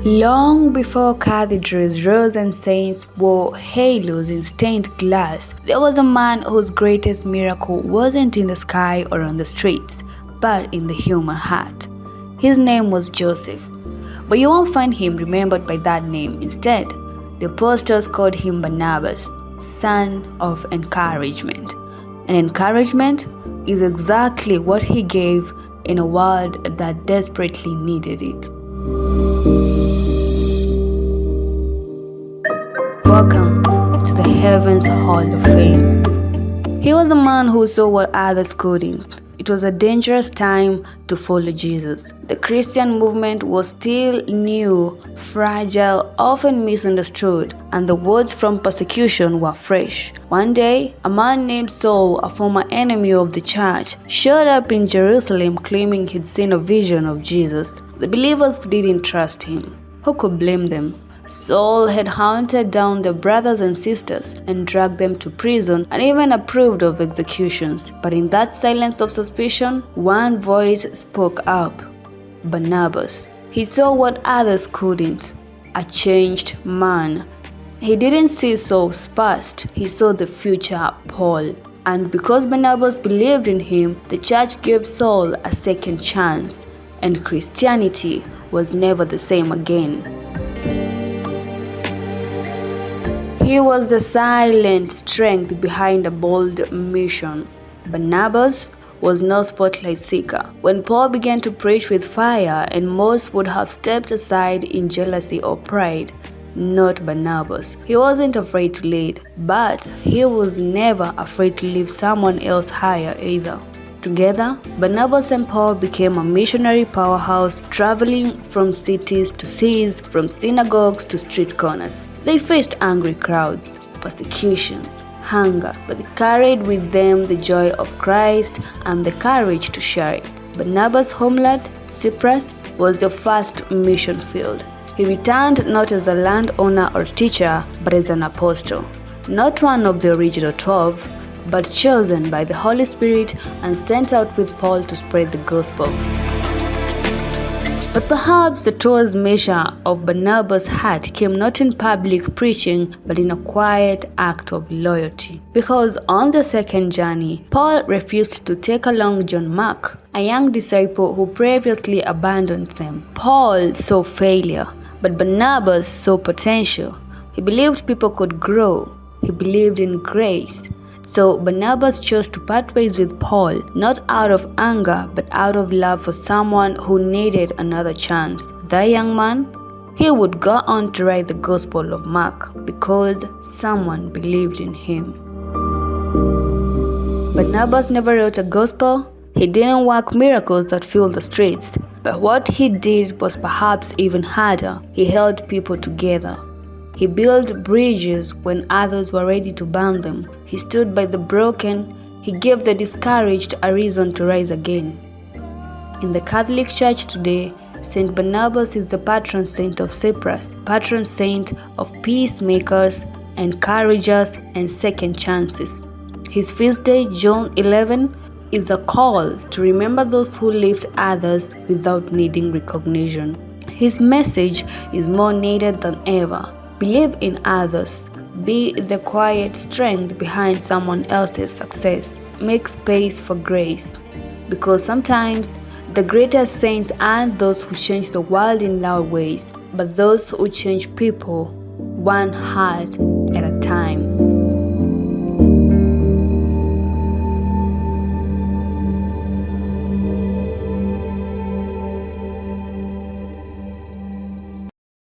Long before cathedrals, rose and saints wore halos in stained glass, there was a man whose greatest miracle wasn't in the sky or on the streets, but in the human heart. His name was Joseph, but you won't find him remembered by that name. Instead, the apostles called him Barnabas, son of encouragement. And encouragement is exactly what he gave in a world that desperately needed it. Welcome to the Heavens Hall of Fame. He was a man who saw what others couldn't. It was a dangerous time to follow Jesus. The Christian movement was still new, fragile, often misunderstood, and the words from persecution were fresh. One day, a man named Saul, a former enemy of the church, showed up in Jerusalem claiming he'd seen a vision of Jesus. The believers didn't trust him. Who could blame them? Saul had hunted down their brothers and sisters and dragged them to prison and even approved of executions. But in that silence of suspicion, one voice spoke up: Barnabas. He saw what others couldn't: a changed man. He didn't see Saul's past, he saw the future Paul. And because Barnabas believed in him, the church gave Saul a second chance, and Christianity was never the same again. He was the silent strength behind a bold mission. Barnabas was no spotlight seeker. When Paul began to preach with fire and most would have stepped aside in jealousy or pride, not Barnabas. He wasn't afraid to lead, but he was never afraid to lift someone else higher either. Together, Barnabas and Paul became a missionary powerhouse, traveling from cities to seas, from synagogues to street corners. They faced angry crowds, persecution, hunger, but they carried with them the joy of Christ and the courage to share it. Barnabas' homeland, Cyprus, was the first mission field. He returned not as a landowner or teacher, but as an apostle. Not one of the original 12, but chosen by the Holy Spirit and sent out with Paul to spread the gospel. But perhaps the truest measure of Barnabas' heart came not in public preaching, but in a quiet act of loyalty. Because on the second journey, Paul refused to take along John Mark, a young disciple who previously abandoned them. Paul saw failure, but Barnabas saw potential. He believed people could grow. He believed in grace. So Barnabas chose to part ways with Paul, not out of anger, but out of love for someone who needed another chance. That young man, he would go on to write the Gospel of Mark because someone believed in him. Barnabas never wrote a gospel. He didn't work miracles that filled the streets. But what he did was perhaps even harder. He held people together. He built bridges when others were ready to burn them. He stood by the broken. He gave the discouraged a reason to rise again. In the Catholic Church today, Saint Barnabas is the patron saint of Cyprus, patron saint of peacemakers, encouragers, and second chances. His feast day, June 11, is a call to remember those who lift others without needing recognition. His message is more needed than ever. Believe in others. Be the quiet strength behind someone else's success. Make space for grace. Because sometimes the greatest saints aren't those who change the world in loud ways, but those who change people one heart at a time.